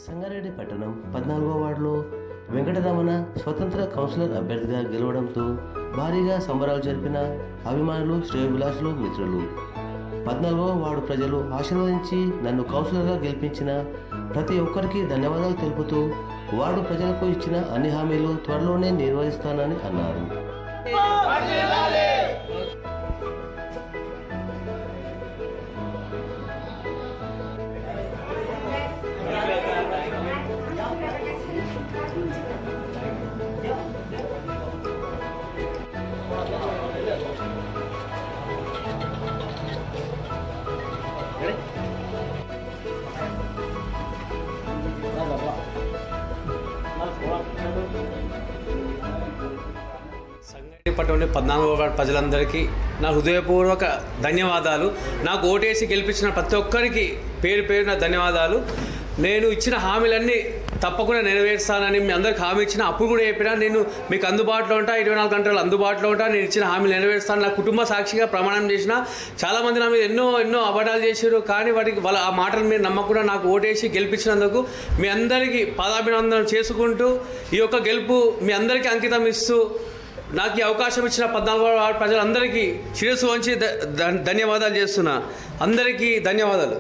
సంగారెడ్డి పట్టణం 14వ వార్డులో వెంకటరమణ స్వతంత్ర కౌన్సిలర్ అభ్యర్థిగా గెలవడంతో భారీగా సంబరాలు జరిపిన అభిమానులు, శ్రేయోభిలాషులు, మిత్రులు. 14వ వార్డు ప్రజలు ఆశీర్వదించి నన్ను కౌన్సిలర్గా గెలిపించిన ప్రతి ఒక్కరికి ధన్యవాదాలు తెలుపుతూ వార్డు ప్రజలకు ఇచ్చిన అన్ని హామీలు త్వరలోనే నిర్వహిస్తానని అన్నారు. సంగారెడ్డి పట్టణంలోని 14వ వార్డు ప్రజలందరికీ నా హృదయపూర్వక ధన్యవాదాలు. నాకు ఓటేసి గెలిపించిన ప్రతి ఒక్కరికి పేరు పేరున ధన్యవాదాలు. నేను ఇచ్చిన హామీలన్నీ తప్పకుండా నెరవేరుస్తానని మీ అందరికి హామీ ఇచ్చిన, అప్పుడు కూడా చెప్పినా నేను మీకు అందుబాటులో ఉంటా, 24 గంటలు అందుబాటులో ఉంటా, నేను ఇచ్చిన హామీలు నెరవేరుస్తాను. నా కుటుంబ సాక్షిగా ప్రమాణం చేసిన. చాలామంది నా మీద ఎన్నో అబద్ధాలు చేశారు, కానీ వాళ్ళ ఆ మాటలు మీరు నమ్మకుండా నాకు ఓటేసి గెలిపించినందుకు మీ అందరికీ పాదాభినందనలు చేసుకుంటూ ఈ యొక్క గెలుపు మీ అందరికీ అంకితం ఇస్తూ నాకు ఈ అవకాశం ఇచ్చిన 14వ వార్డు ప్రజలందరికీ శిరస్సు వంచి ధన్యవాదాలు చేస్తున్నా. అందరికీ ధన్యవాదాలు.